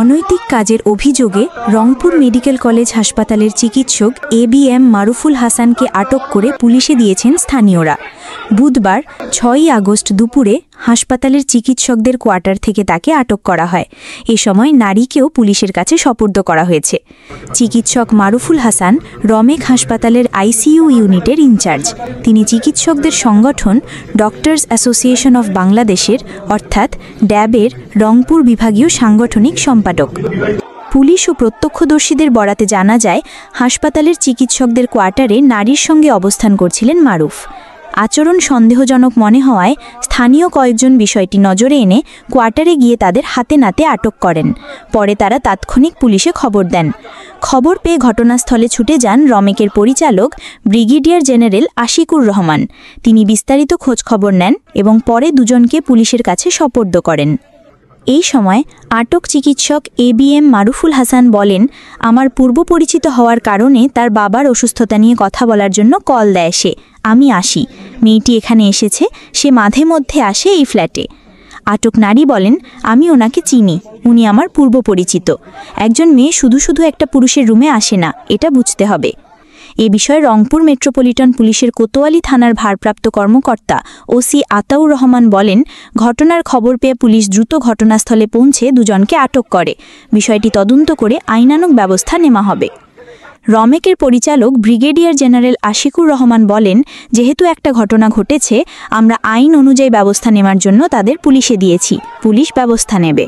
অনৈতিক কাজের অভিযোগে রংপুর মেডিকেল কলেজ হাসপাতালের চিকিৎসক ABM মারুফুল হাসানকে আটক করে পুলিশে দিয়েছেন স্থানীয়রা। বুধবার 6 আগস্ট দুপুরে হাসপাতালের চিকিৎসকদের কোয়ার্টার থেকে তাকে আটক করা হয়। এ সময় নারীকেও পুলিশের কাছে সোপর্দ করা হয়েছে। চিকিৎসক মারুফুল হাসান রমেক হাসপাতালের ICU ইউনিটের ইনচার্জ। তিনি চিকিৎসকদের সংগঠন ডক্টরস অ্যাসোসিয়েশন অফ বাংলাদেশের অর্থাৎ ড্যাবের রংপুর বিভাগীয় সাংগঠনিক সম্পাদক। পুলিশ ও প্রত্যক্ষদর্শীদের বরাতে জানা যায়, হাসপাতালের চিকিৎসকদের কোয়ার্টারে নারীর সঙ্গে অবস্থান করছিলেন মারুফ। আচরণ সন্দেহজনক মনে হওয়ায় স্থানীয় কয়েকজন বিষয়টি নজরে এনে কোয়ার্টারে গিয়ে তাদের হাতে নাতে আটক করেন। পরে তারা তাৎক্ষণিক পুলিশে খবর দেন। খবর পেয়ে ঘটনাস্থলে ছুটে যান রমেকের পরিচালক ব্রিগেডিয়ার জেনারেল আশিকুর রহমান। তিনি বিস্তারিত খোঁজখবর নেন এবং পরে দুজনকে পুলিশের কাছে সোপর্দ করেন। এই সময় আটক চিকিৎসক ABM মারুফুল হাসান বলেন, আমার পূর্ব পরিচিত হওয়ার কারণে তার বাবার অসুস্থতা নিয়ে কথা বলার জন্য কল দেয় সে। আমি আসি, মেয়েটি এখানে এসেছে, সে মাঝে মধ্যে আসে এই ফ্ল্যাটে। আটক নারী বলেন, আমি ওনাকে চিনি, উনি আমার পূর্ব পরিচিত। একজন মেয়ে শুধু শুধু একটা পুরুষের রুমে আসে না, এটা বুঝতে হবে। এ বিষয়ে রংপুর মেট্রোপলিটন পুলিশের কোতোয়ালি থানার ভারপ্রাপ্ত কর্মকর্তা OC আতাউর রহমান বলেন, ঘটনার খবর পেয়ে পুলিশ দ্রুত ঘটনাস্থলে পৌঁছে দুজনকে আটক করে। বিষয়টি তদন্ত করে আইনানুগ ব্যবস্থা নেওয়া হবে। রমেকের পরিচালক ব্রিগেডিয়ার জেনারেল আশিকুর রহমান বলেন, যেহেতু একটা ঘটনা ঘটেছে, আমরা আইন অনুযায়ী ব্যবস্থা নেওয়ার জন্য তাদের পুলিশে দিয়েছি, পুলিশ ব্যবস্থা নেবে।